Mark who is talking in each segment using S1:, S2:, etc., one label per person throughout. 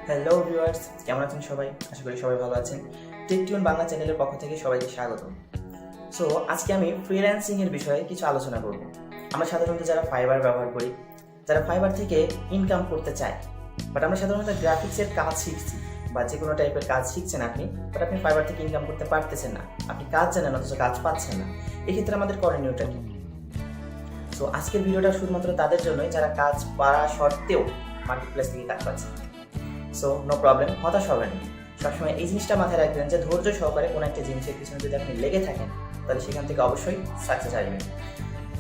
S1: Hello viewers, কেমন আছেন সবাই? আশা করি সবাই ভালো আছেন। টেকটিউন বাংলা চ্যানেলের পক্ষ থেকে সবাইকে স্বাগত। সো আজকে আমি ফ্রিল্যান্সিং এর বিষয়ে কিছু আলোচনা করব। আমরা সাধারণত যারা ফাইবার ব্যবহার করি, যারা ফাইবার থেকে ইনকাম করতে চায়, বাট আমরা সাধারণত গ্রাফিক্সের কাজ শিখছি বা যে কোনো টাইপের কাজ শিখছেন আপনি, বাট আপনি ফাইবার থেকে ইনকাম করতে পারতেছেন না। আপনি কাজ জানেন অথচ কাজ পাচ্ছেন না। এক্ষেত্রে আমাদের করণীয়টা কি? সো আজকের ভিডিওটা শুধুমাত্র তাদের জন্যই যারা কাজ পারা সত্ত্বেও মার্কেট প্লেস থেকে কাজ পাচ্ছে। সো নো প্রবলেম, হতাশ হবেন না। সবসময় এই জিনিসটা মাথায় রাখবেন যে ধৈর্য সহকারে কোনো একটা জিনিসের পিছনে যদি আপনি লেগে থাকেন তাহলে সেখান থেকে অবশ্যই সাকসেস আসবে।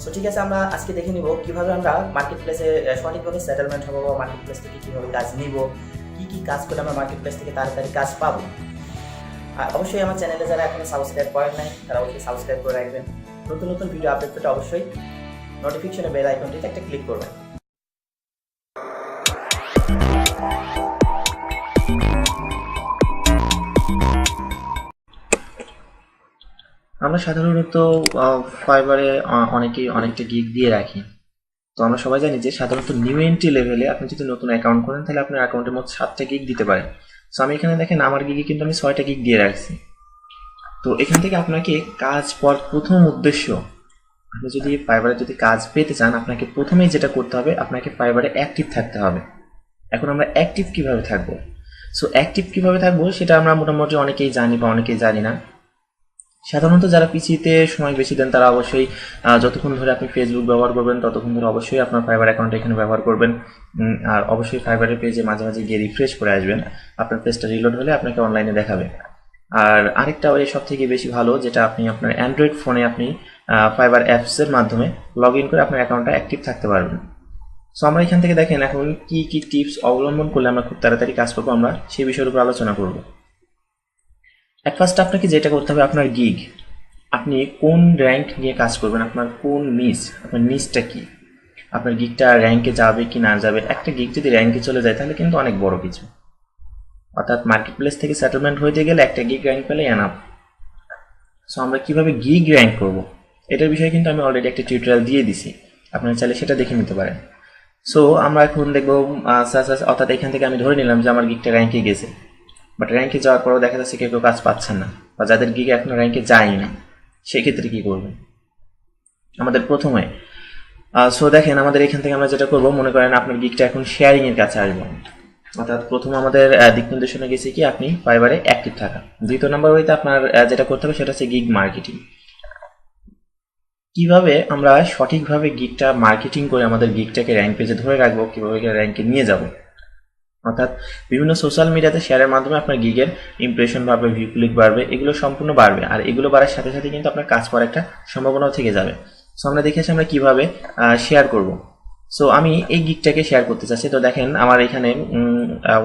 S1: সো ঠিক আছে, আমরা আজকে দেখে নিব কীভাবে আমরা মার্কেট প্লেসে সঠিকভাবে সেটেলমেন্ট হবো বা মার্কেট প্লেস থেকে কীভাবে কাজ নিব, কী কাজ করলে আমরা মার্কেট প্লেস থেকে তাড়াতাড়ি কাজ পাবো। আর অবশ্যই আমার চ্যানেলে যারা এখনো সাবস্ক্রাইব করেন নাই তারা অবশ্যই সাবস্ক্রাইব করে রাখবেন। নতুন নতুন ভিডিও আপডেট পেতে অবশ্যই নোটিফিকেশনে বেল আইকনটিতে একটা ক্লিক করবেন। আমরা সাধারণত ফাইবারে অনেকেই অনেকটা গিগ দিয়ে রাখি। তো আমরা সবাই জানি যে সাধারণত নিউ এন্ট্রি লেভেলে আপনি যদি নতুন অ্যাকাউন্ট করেন তাহলে আপনার অ্যাকাউন্টের মধ্যে 7টা গিগ দিতে পারেন। সো আমি এখানে দেখেন আমার গিগে কিন্তু আমি 6টা গিগ দিয়ে রাখছি। তো এখান থেকে আপনাকে কাজ পাওয়ার প্রথম উদ্দেশ্য, আপনি যদি ফাইবারে যদি কাজ পেতে চান আপনাকে প্রথমেই যেটা করতে হবে, আপনাকে ফাইবারে অ্যাক্টিভ থাকতে হবে। এখন আমরা অ্যাক্টিভ কিভাবে থাকবো? সো অ্যাক্টিভ কিভাবে থাকবো সেটা আমরা মোটামুটি অনেকেই জানি বা অনেকেই জানি না। সাধারণত যারা পিসিতে সময় বেশি দেন তারা অবশ্যই যতক্ষণ ধরে আপনি ফেসবুক ব্যবহার করবেন ততক্ষণ ধরে অবশ্যই আপনার ফাইবার অ্যাকাউন্ট এখানে ব্যবহার করবেন। আর অবশ্যই ফাইবারের পেজে মাঝে মাঝে গিয়ে রিফ্রেশ করে আসবেন। আপনার পেজটা রিলোড হলে আপনাকে অনলাইনে দেখাবে। আর আরেকটা ওই সব থেকে বেশি ভালো, যেটা আপনি আপনার অ্যান্ড্রয়েড ফোনে আপনি ফাইবার অ্যাপসের মাধ্যমে লগ ইন করে আপনার অ্যাকাউন্টটা অ্যাক্টিভ থাকতে পারবেন। সো আমরা এখান থেকে দেখেন এখন কি কি টিপস অবলম্বন করলে আমরা খুব তাড়াতাড়ি কাজ পাবো, আমরা সেই বিষয়ের উপর আলোচনা করব। অ্যাট ফার্স্ট আপনাকে যেটা করতে হবে, আপনার গিগ, আপনি কোন র্যাঙ্ক নিয়ে কাজ করবেন, আপনার কোন নিচ, আপনার নিচটা কি, আপনার গিগটা র্যাঙ্কে যাবে কি না যাবে। একটা গিগ যদি র্যাঙ্কে চলে যায় তাহলে কিন্তু অনেক বড় কিছু, অর্থাৎ মার্কেট প্লেস থেকে সেটেলমেন্ট হইতে গেলে একটা গিগ র্যাঙ্ক পেলে এনাফ। সো আমরা কিভাবে গিগ র্যাঙ্ক করব এটার বিষয়ে কিন্তু আমি অলরেডি একটা টিউটোরিয়াল দিয়ে দিছি, আপনারা চাইলে সেটা দেখে নিতে পারেন। সো আমরা এখন দেখবো অর্থাৎ এখান থেকে আমি ধরে নিলাম যে আমার গিগটা র্যাঙ্কে গেছে, বাট র্যাঙ্কে যাওয়ার পরেও দেখা যাচ্ছে কেউ কাজ পাচ্ছেন না, বা যাদের গিগ এখনো র্যাঙ্কে যায়নি না, সেক্ষেত্রে কি করবেন? আমাদের প্রথমে সো দেখেন আমাদের এখান থেকে আমরা যেটা করবো, মনে করেন আপনার গিগটা এখন শেয়ারিং এর কাছে আসবে, অর্থাৎ প্রথম আমাদের দিক নির্দেশনা গেছে কি আপনি ফাইবারে অ্যাক্টিভ থাকা। দ্বিতীয় নম্বর হইতে আপনার যেটা করতে হবে সেটা হচ্ছে গিগ মার্কেটিং। কিভাবে আমরা সঠিকভাবে গিগটা মার্কেটিং করে আমাদের গিগটাকে র্যাঙ্ক পেজে ধরে রাখবো, কিভাবে র্যাঙ্কে নিয়ে যাব, অর্থাৎ বিভিন্ন সোশ্যাল মিডিয়াতে শেয়ারের মাধ্যমে আপনার গিগের ইমপ্রেশন বাড়বে, ভিউ ক্লিক বাড়বে, এগুলো সম্পূর্ণ বাড়বে। আর এগুলো বাড়ার সাথে সাথে কিন্তু আপনার কাজ করার একটা সম্ভাবনাও থেকে যাবে। সো আমরা দেখেছি আমরা কিভাবে শেয়ার করব। সো আমি এই গিগটাকে শেয়ার করতে চাচ্ছি। তো দেখেন আমার এখানে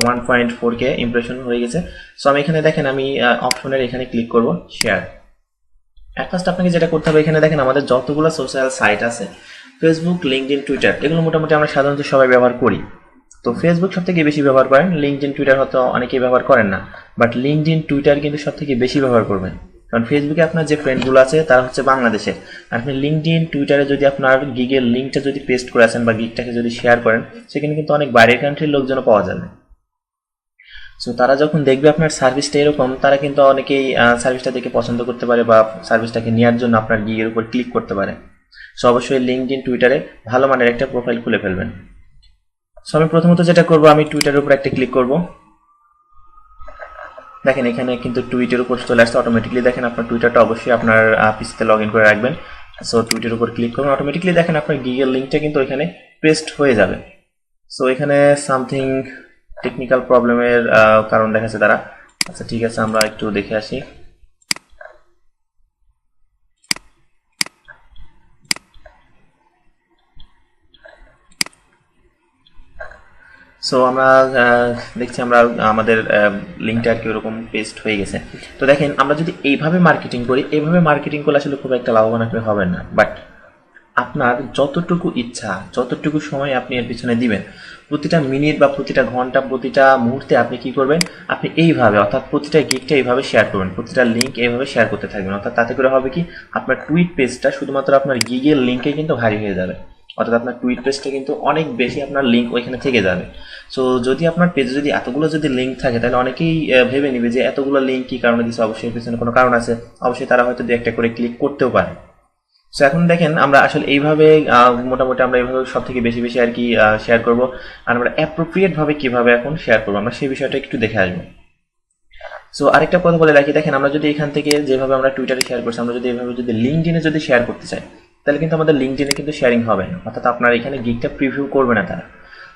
S1: 1.4K ইমপ্রেশন হয়ে গেছে। সো আমি এখানে দেখেন আমি অপশনের এখানে ক্লিক করব শেয়ার। অ্যাট ফার্স্ট আপনাকে যেটা করতে হবে, এখানে দেখেন আমাদের যতগুলো সোশ্যাল সাইট আছে, ফেসবুক, লিঙ্কডইন, টুইটার, এগুলো মোটামুটি আমরা সাধারণত সবাই ব্যবহার করি। তো ফেসবুক সব থেকে বেশি ব্যবহার করেন, লিঙ্কডইন, টুইটার হয়তো অনেকেই ব্যবহার করেন না, বাট লিঙ্কডইন, টুইটার কিন্তু সব থেকে বেশি ব্যবহার করবেন। কারণ ফেসবুকে আপনার যে ফ্রেন্ডগুলো আছে তারা হচ্ছে বাংলাদেশের, আর আপনি লিঙ্কডইন, টুইটারে যদি আপনার গিগের লিঙ্কটা যদি পেস্ট করে আসেন বা গিগটাকে যদি শেয়ার করেন, সেখানে কিন্তু অনেক বাইরের কান্ট্রির লোকজনও পাওয়া যাবে। সো তারা যখন দেখবে আপনার সার্ভিসটা এরকম, তারা কিন্তু অনেকেই সার্ভিসটা দেখে পছন্দ করতে পারে বা সার্ভিসটাকে নেওয়ার জন্য আপনার গিগের উপর ক্লিক করতে পারে। সো অবশ্যই লিঙ্কডইন, টুইটারে ভালো মানের একটা প্রোফাইল খুলে ফেলবেন। সো আমি প্রথমত যেটা করব, আমি টুইটারের উপর একটা ক্লিক করব। দেখেন এখানে কিন্তু টুইটের উপর চলে আসছে অটোমেটিকলি। দেখেন আপনার টুইটারটা অবশ্যই আপনার পিসিতে লগ ইন করে রাখবেন। সো টুইটের উপর ক্লিক করবেন, অটোমেটিকলি দেখেন আপনার গিগের লিঙ্কটা কিন্তু এখানে পেস্ট হয়ে যাবে। সো এখানে সামথিং টেকনিক্যাল প্রবলেমের কারণ দেখাচ্ছে তারা। আচ্ছা ঠিক আছে, আমরা একটু দেখে আসি। সো আমরা দেখছি আমরা আমাদের লিঙ্কটা আর কি ওরকম পেস্ট হয়ে গেছে। তো দেখেন আমরা যদি এইভাবে মার্কেটিং করি, এইভাবে মার্কেটিং করলে আসলে খুব একটা লাভবান আপনি হবেন না। বাট আপনার যতটুকু ইচ্ছা, যতটুকু সময় আপনি এর পিছনে দিবেন, প্রতিটা মিনিট বা প্রতিটা ঘন্টা, প্রতিটা মুহূর্তে আপনি কি করবেন, আপনি এইভাবে অর্থাৎ প্রতিটা গিগটা এইভাবে শেয়ার করবেন, প্রতিটা লিঙ্ক এইভাবে শেয়ার করতে থাকবেন। অর্থাৎ তাতে করে হবে কি, আপনার টুইট পেজটা শুধুমাত্র আপনার গিগের লিঙ্কে কিন্তু ভারী হয়ে যাবে। অর্থাৎ আপনার টুইট পেজটা কিন্তু অনেক বেশি আপনার লিঙ্ক ওইখানে থেকে যাবে। সো যদি আপনার পেজে যদি এতগুলো যদি লিঙ্ক থাকে তাহলে অনেকেই ভেবে নেবে যে এতগুলো লিঙ্ক কী কারণে দিচ্ছে, অবশ্যই এর পিছনে কোনো কারণ আছে, অবশ্যই তারা হয়তো দু একটা করে ক্লিক করতেও পারে। সো এখন দেখেন আমরা আসলে এইভাবে মোটামুটি আমরা এইভাবে সব থেকে বেশি বেশি আর কি শেয়ার করবো, আর আমরা অ্যাপ্রোপ্রিয়েট ভাবে কিভাবে এখন শেয়ার করবো আমরা সেই বিষয়টা একটু দেখে আসবো। সো আরেকটা কথা বলে রাখি, দেখেন আমরা যদি এখান থেকে যেভাবে আমরা টুইটারে শেয়ার করছি, আমরা যদি এইভাবে যদি লিঙ্কডিনে যদি শেয়ার করতে চাই তাহলে কিন্তু আমাদের লিঙ্কডিনে কিন্তু শেয়ারিং হবে না, অর্থাৎ আপনার এখানে গিগটা প্রিভিউ করবে না তারা।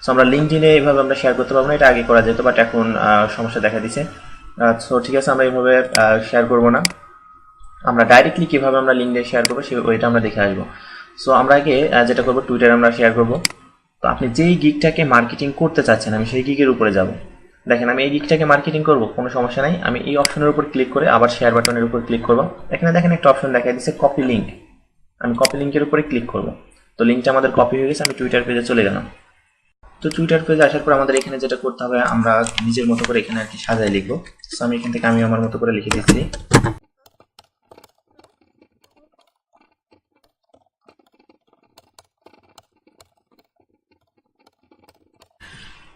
S1: সো আমরা লিঙ্কডিনে এইভাবে আমরা শেয়ার করতে পারবো না, এটা আগে করা যেত বাট এখন সমস্যা দেখা দিচ্ছে। সো ঠিক আছে, আমরা এইভাবে শেয়ার করবো না, আমরা ডাইরেক্টলি কিভাবে আমরা লিঙ্কডে শেয়ার করবো ওইটা আমরা দেখে আসবো। সো আমরা আগে যেটা করবো টুইটারে আমরা শেয়ার করবো। তো আপনি যেই গিগটাকে মার্কেটিং করতে চাচ্ছেন আমি সেই গিগের উপরে যাব। দেখেন আমি এই গিগটাকে মার্কেটিং করব, কোনো সমস্যা নাই, আমি এই অপশনের উপর ক্লিক করে আবার শেয়ার বাটনের উপর ক্লিক করব। এখানে দেখেন একটা অপশন দেখা দিচ্ছে কপি লিঙ্ক, আমি কপি লিঙ্কের উপরে ক্লিক করব। তো লিঙ্কটা আমাদের কপি হয়ে গেছে, আমি টুইটার পেজে চলে গেলাম। তো টুইটার পেজে আসার পর আমাদের এখানে যেটা করতে হবে আমরা নিজের মতো করে এখানে আর কি সাজায় লিখবো। তো আমি এখান থেকে আমি আমার মতো করে লিখে দিচ্ছি।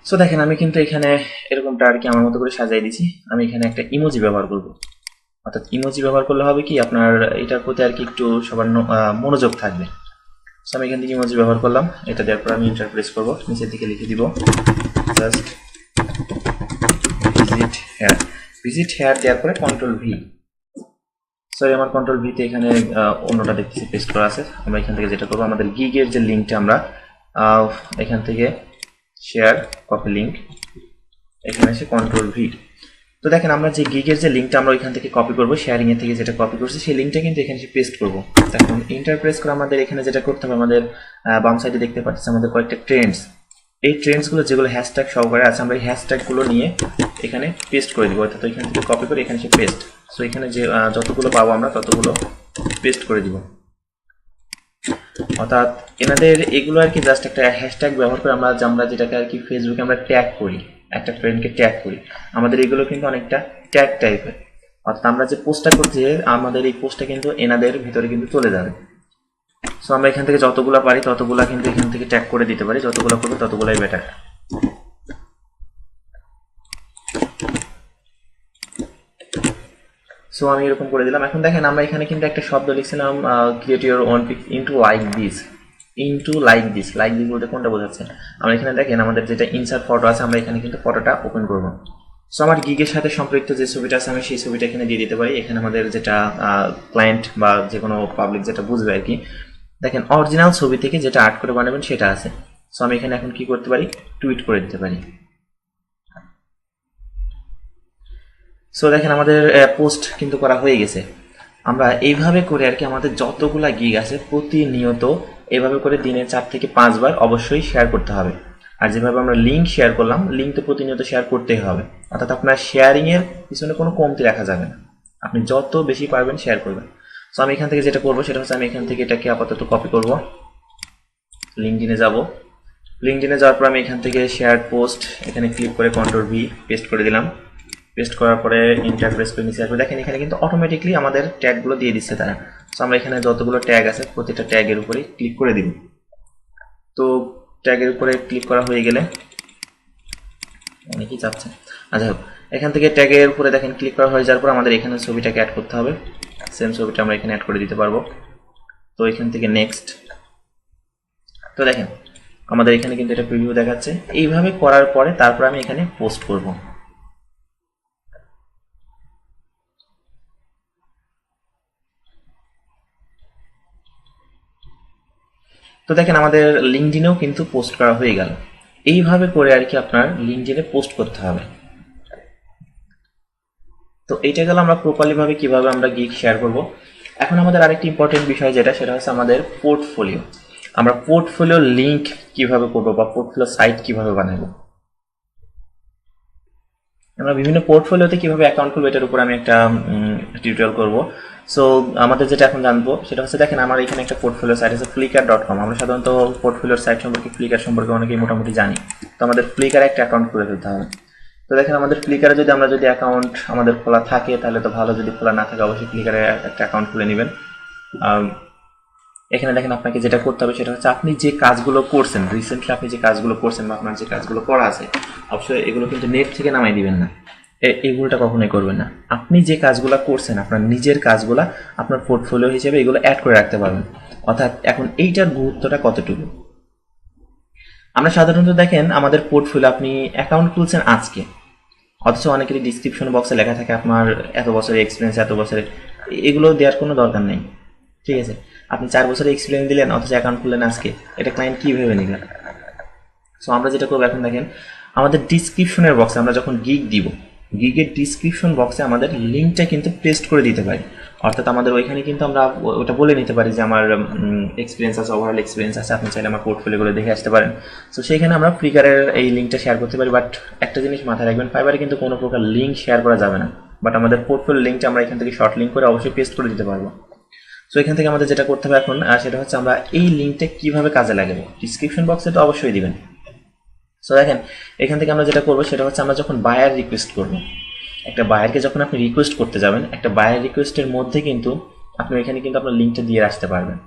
S1: সো দেখেন আমি কিন্তু এখানে এরকমটা আর কি আমার মতো করে সাজাই দিছি। আমি এখানে একটা ইমোজি ব্যবহার করব, অর্থাৎ ইমোজি ব্যবহার করলে হবে কি আপনার এটার প্রতি আর কি একটু সবার মনোযোগ থাকবে। সো আমি এখান থেকে ইমোজি ব্যবহার করলাম, এটা দেওয়ার পর আমি এন্টার প্রেস করব, নিচের দিকে লিখে দিব just visit here. Visit here দেওয়ার পরে কন্ট্রোল ভি, সরি আমার কন্ট্রোল ভিতে এখানে অন্যটা দেখতেছি পেস্ট করা আছে। আমরা এখান থেকে যেটা করবো আমাদের গিগের যে লিঙ্কটা আমরা এখান থেকে শেয়ার কপি লিঙ্ক, এখানে এসে কন্ট্রোল ভি। তো দেখেন আমরা যে গিগের যে লিঙ্কটা আমরা ওইখান থেকে কপি করবো, শেয়ারিং এর থেকে যেটা কপি করছি সেই লিঙ্কটা কিন্তু এখানে এসে পেস্ট করবো। এখন এন্টার প্রেস করে আমাদের এখানে যেটা করতে হবে, আমাদের বাম সাইডে দেখতে পাচ্ছি আমাদের কয়েকটা ট্রেন্ডস, এই ট্রেন্ডসগুলো যেগুলো হ্যাশট্যাগ সহকারে আছে আমরা এই হ্যাশট্যাগুলো নিয়ে এখানে পেস্ট করে দিব, অর্থাৎ এখান থেকে কপি করে এখানে এসে পেস্ট। সো এখানে যে যতগুলো পাবো আমরা ততগুলো পেস্ট করে দিব। অর্থাৎ এনাদের এগুলো আর কি জাস্ট একটা হ্যাশট্যাগ ব্যবহার করে আমরা যেটাকে আর কি ফেসবুকে আমরা ট্যাগ করি, একটা ফ্রেন্ডকে ট্যাগ করি, আমাদের এগুলো কিন্তু অনেকটা ট্যাগ টাইপের। অর্থাৎ আমরা যে পোস্টটা করছি আমাদের এই পোস্টটা কিন্তু এনাদের ভিতরে কিন্তু চলে যাবে। সো আমরা এখান থেকে যতগুলো পারি ততগুলো কিন্তু এখান থেকে ট্যাগ করে দিতে পারি, যতগুলো করবো ততগুলোই বেটার। সো আমি এরকম করে দিলাম। এখন দেখেন আমরা এখানে কিন্তু একটা শব্দ লিখছিলাম create your own pick into like this, into like this, like this বলতে কোনটা বোঝাচ্ছে? আমরা এখানে দেখেন আমাদের যেটা ইনসার্ট ফটো আছে আমরা এখানে কিন্তু ফটোটা ওপেন করব। সো আমার গিগের সাথে সম্পৃক্ত যে ছবিটা আছে আমি সেই ছবিটা এখানে দিয়ে দিতে পারি। এখানে আমাদের যেটা ক্লায়েন্ট বা যে কোনো পাবলিক যেটা বুঝবে আর কি, দেখেন অরিজিনাল ছবি থেকে যেটা আর্ট করে বানাবেন সেটা আছে। সো আমি এখানে এখন কি করতে পারি, টুইট করে দিতে পারি। সো দেখেন আমাদের পোস্ট কিন্তু করা হয়ে গেছে। আমরা এইভাবে করে আর কি আমাদের যতগুলা গিগ আছে প্রতিনিয়ত এভাবে করে দিনে 4 থেকে 5 বার অবশ্যই শেয়ার করতে হবে। আর যেভাবে আমরা লিঙ্ক শেয়ার করলাম, লিঙ্ক তো প্রতিনিয়ত শেয়ার করতেই হবে, অর্থাৎ আপনার শেয়ারিং এর পিছনে কোনো কমতি রাখা যাবে না, আপনি যত বেশি পারবেন শেয়ার করবেন। সো আমি এখান থেকে যেটা করবো সেটা হচ্ছে আমি এখান থেকে এটাকে আপাতত কপি করব, লিঙ্কডিনে যাব, লিঙ্কডিনে যাওয়ার পর আমি এখান থেকে শেয়ার পোস্ট এখানে ক্লিক করে কন্ট্রোল ভি পেস্ট করে দিলাম। পেস্ট করার পরে এন্টার প্রেস করে নিচে আসবে, দেখেন এখানে কিন্তু অটোমেটিকলি আমাদের ট্যাগগুলো দিয়ে দিচ্ছে তারা। সো আমরা এখানে যতগুলো ট্যাগ আছে প্রতিটা ট্যাগের উপরে ক্লিক করে দিব। তো ট্যাগের উপরে ক্লিক করা হয়ে গেলে অনেকই চাপছে, আচ্ছা হোক, এখান থেকে ট্যাগের উপরে দেখেন ক্লিক করা হয়ে যাওয়ার পর আমাদের এখানে ছবিটাকে অ্যাড করতে হবে, সেম ছবিটা আমরা এখানে অ্যাড করে দিতে পারবো। তো এখান থেকে নেক্সট, তো দেখেন আমাদের এখানে কিন্তু এটা প্রিভিউ দেখাচ্ছে। এইভাবে করার পরে তারপর আমি এখানে পোস্ট করব। তো দেখেন আমাদের লিঙ্কডিনেও কিন্তু পোস্ট করা হয়ে গেল। এইভাবে করে আর কি আপনার লিঙ্কডিনে পোস্ট করতে হবে। তো এইটা গেল আমরা প্রপারলি ভাবে কিভাবে আমরা গিগ শেয়ার করব। এখন আমাদের আরেকটি ইম্পর্টেন্ট বিষয় যেটা, সেটা হচ্ছে আমাদের পোর্টফোলিও। আমরা পোর্টফোলিও লিঙ্ক কিভাবে করব বা পোর্টফোলিও সাইট কিভাবে বানাবো, আমরা বিভিন্ন পোর্টফোলিওতে কিভাবে অ্যাকাউন্ট খুলবো এটার উপর আমি একটা টিউটোরিয়াল করব। সো আমাদের যেটা এখন জানবো সেটা হচ্ছে, দেখেন আমার এখানে একটা পোর্টফোলিও সাইট আছে flickr.com। আমরা সাধারণত পোর্টফোলিওর সাইট সম্পর্কে ফ্লিকার সম্পর্কে অনেকেই মোটামুটি জানি। তো আমাদের ফ্লিকারে একটা অ্যাকাউন্ট খুলে ফেলতে হবে। তো দেখেন আমাদের ফ্লিকারে যদি অ্যাকাউন্ট আমাদের খোলা থাকে তাহলে তো ভালো, যদি খোলা না থাকে অবশ্যই ফ্লিকারে একটা অ্যাকাউন্ট খুলে নেবেন। এখানে দেখেন আপনাকে যেটা করতে হবে সেটা হচ্ছে আপনি যে কাজগুলো করছেন রিসেন্টলি, আপনি যে কাজগুলো করছেন বা আপনার যে কাজগুলো করা আছে, অবশ্যই এগুলো কিন্তু নেট থেকে নামাই দিবেন না, এগুলোটা কখনোই করবেন না। আপনি যে কাজগুলো করছেন আপনার নিজের কাজগুলা আপনার পোর্টফোলিও হিসেবে এগুলো অ্যাড করে রাখতে পারবেন। অর্থাৎ এখন এইটার গুরুত্বটা কতটুকু, আমরা সাধারণত দেখেন আমাদের পোর্টফোলিও, আপনি অ্যাকাউন্ট খুলছেন আজকে, অথচ অনেকেরই ডিসক্রিপশন বক্সে লেখা থাকে আপনার এত বছরের এক্সপিরিয়েন্স, এত বছরের, এগুলো দেওয়ার কোনো দরকার নেই। ঠিক আছে, আপনি 4 বছরের এক্সপিরিয়েন্স দিলেন অথচ অ্যাকাউন্ট খুললেন আজকে, এটা ক্লায়েন্ট কী ভেবে নিলেন? সো আমরা যেটা করবো এখন দেখেন, আমাদের ডিসক্রিপশনের বক্সে আমরা যখন গিগ দিব, গিগের ডিসক্রিপশন বক্সে আমাদের লিঙ্কটা কিন্তু পেস্ট করে দিতে পারি। অর্থাৎ আমাদের ওইখানে কিন্তু আমরা ওটা বলে নিতে পারি যে আমার এক্সপিরিয়েন্স আছে, ওভারঅল এক্সপিরিয়েন্স আছে, আপনি চাইলে আমার পোর্টফোলিওগুলো দেখে আসতে পারেন। সো সেইখানে আমরা ফ্লিকারের এই লিঙ্কটা শেয়ার করতে পারি। বাট একটা জিনিস মাথায় রাখবেন, ফাইবারে কিন্তু কোনো প্রকার লিঙ্ক শেয়ার করা যাবে না। বাট আমাদের পোর্টফোলিও লিঙ্কটা আমরা এখান থেকে শর্ট লিঙ্ক করে অবশ্যই পেস্ট করে দিতে পারবো। সো এখান থেকে আমাদের যেটা করতে হবে এখন সেটা হচ্ছে আমরা এই লিঙ্কটা কীভাবে কাজে লাগাবো, ডিসক্রিপশন বক্সে তো অবশ্যই দিবেন। সো দেখেন এখান থেকে আমরা যেটা করবো সেটা হচ্ছে আমরা যখন বায়ার রিকোয়েস্ট করবো, একটা বায়ারকে যখন আপনি রিকোয়েস্ট করতে যাবেন, একটা বায়ার রিকোয়েস্টের মধ্যে কিন্তু আপনি এখানে কিন্তু আপনার লিঙ্কটা দিয়ে আসতে পারবেন।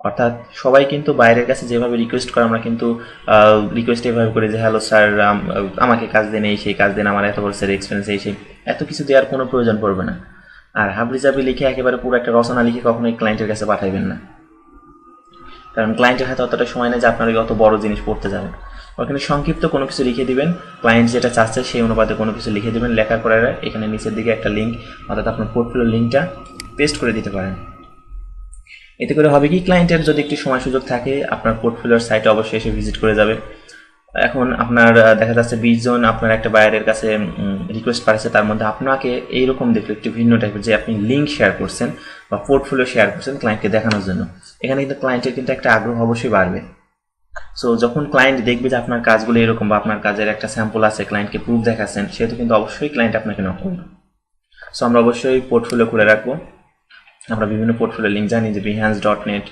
S1: অর্থাৎ সবাই কিন্তু বাইরের কাছে যেভাবে রিকোয়েস্ট করে, আমরা কিন্তু রিকোয়েস্ট এভাবে করি যে হ্যালো স্যার আমাকে কাজ দেন, এই সেই কাজ দেন, আমার এত বছরের এক্সপিরিয়েন্স, এই সেই, এত কিছু দেওয়ার কোনো প্রয়োজন পড়বে না। আর হাবড়িজাবি লিখে একেবারে পুরো একটা রচনা লিখে কখনোই ক্লায়েন্টের কাছে পাঠাইবেন না, কারণ ক্লায়েন্টের হাতে অতটা সময় নেই যে আপনার অত বড় জিনিস পড়তে যাবেন। ওখানে সংক্ষিপ্ত কোনো কিছু লিখে দিবেন, ক্লায়েন্ট যেটা চাচ্ছে সেই অনুপাতে কোনো কিছু লিখে দিবেন, লেখার পরে এখানে নিচের দিকে একটা লিঙ্ক অর্থাৎ আপনার পোর্টফোলিও লিঙ্কটা পেস্ট করে দিতে পারেন। এতে করে হবে কি, ক্লায়েন্টের যদি একটু সময় সুযোগ থাকে আপনার পোর্টফোলিওর সাইটে অবশ্যই এসে ভিজিট করে যাবে। এখন আপনার দেখা যাচ্ছে 20 জন আপনার একটা বায়ারের কাছে রিকোয়েস্ট পাঠাচ্ছে, তার মধ্যে আপনাকে এইরকম দেখলো একটু ভিন্ন টাইপের যে আপনি লিঙ্ক শেয়ার করছেন বা পোর্টফোলিও শেয়ার করছেন ক্লায়েন্টকে দেখানোর জন্য, এখানে কিন্তু ক্লায়েন্টের কিন্তু একটা আগ্রহ অবশ্যই বাড়বে। সো যখন ক্লায়েন্ট দেখবে যে আপনার কাজগুলো এরকম বা আপনার কাজের একটা স্যাম্পল আছে, ক্লায়েন্টকে প্রুফ দেখাচ্ছেন, সেহেতু কিন্তু অবশ্যই ক্লায়েন্ট আপনাকে নক করবে। সো আমরা অবশ্যই পোর্টফোলিও খুলে রাখবো। আমরা বিভিন্ন পোর্টফোলিও লিঙ্ক জানি যে behance.net,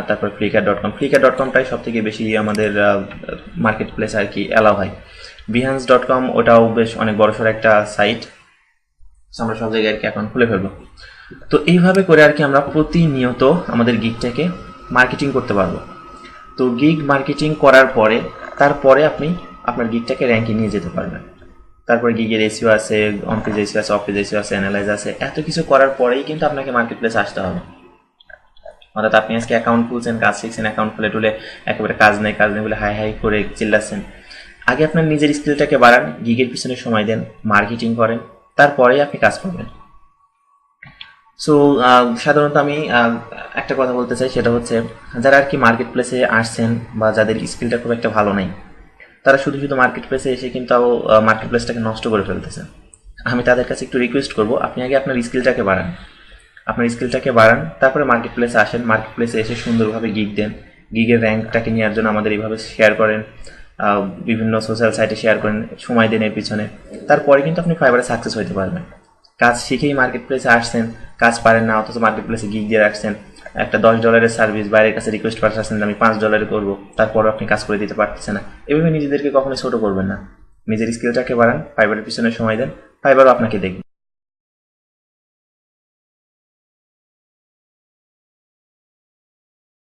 S1: তারপর flickr.com, flickr.comটাই সব থেকে বেশি আমাদের মার্কেট প্লেস আর কি অ্যালাউ হয়। behance.com ওটাও বেশ অনেক বড়সড় একটা সাইট, আমরা সব জায়গায় আর কি অ্যাকাউন্ট খুলে ফেলবো। তো এইভাবে করে আর কি আমরা প্রতিনিয়ত আমাদের গিগটাকে মার্কেটিং করতে পারবো। তো গিগ মার্কেটিং করার পরে তারপরে আপনি আপনার গিগটাকে র্যাঙ্কে নিয়ে যেতে পারবেন। তারপরে গিগের এসইও আছে, অন পেজ এসইও আছে, অফ পেজ এসইও আছে, অ্যানালাইজ আছে, এত কিছু করার পরেই কিন্তু আপনাকে মার্কেট প্লেসে আসতে হবে। অর্থাৎ আপনি আজকে অ্যাকাউন্ট খুলছেন, কাজ শিখছেন, অ্যাকাউন্ট খুলে টুলে একেবারে কাজ নেই বলে হাই হাই করে চিল্লাচ্ছেন। আগে আপনার নিজের স্কিলটাকে বাড়ান, গিগের পিছনে সময় দেন, মার্কেটিং করেন, তারপরেই আপনি কাজ করবেন। সো সাধারণত আমি একটা কথা বলতে চাই, সেটা হচ্ছে যারা আর কি মার্কেট প্লেসে আসছেন বা যাদের স্কিলটা খুব একটা ভালো নেই, তারা শুধু শুধু মার্কেট প্লেসে এসে কিন্তু মার্কেট প্লেসটাকে নষ্ট করে ফেলতেছে। আমি তাদের কাছে একটু রিকোয়েস্ট করবো, আপনি আগে আপনার স্কিলটাকে বাড়ান, তারপরে মার্কেট প্লেসে আসেন, মার্কেট প্লেসে এসে সুন্দরভাবে গিগ দেন, গিগের র্যাঙ্কটাকে নেওয়ার জন্য আমাদের এইভাবে শেয়ার করেন, বিভিন্ন সোশ্যাল সাইটে শেয়ার করেন, সময় দেন এর পিছনে, তারপরে কিন্তু আপনি ফাইবারে সাকসেস হতে পারবেন। কাজ শিখেই মার্কেট প্লেসে আসছেন, কাজ পারেন না, অথচ মার্কেট প্লেসে গিগ দিয়ে রাখছেন, একটা $10 সার্ভিস বাইরের কাছে রিকোয়েস্ট পাঠাচ্ছেন আমি $5 করবো, তারপর আপনি কাজ করে দিতে পারতেছেন না। এভাবে নিজেদেরকে কখনোই ছোট করবেন না, নিজের স্কিলটাকে বাড়ান, ফাইবারের পিছনে সময় দেন, ফাইবারও আপনাকে দেখবে।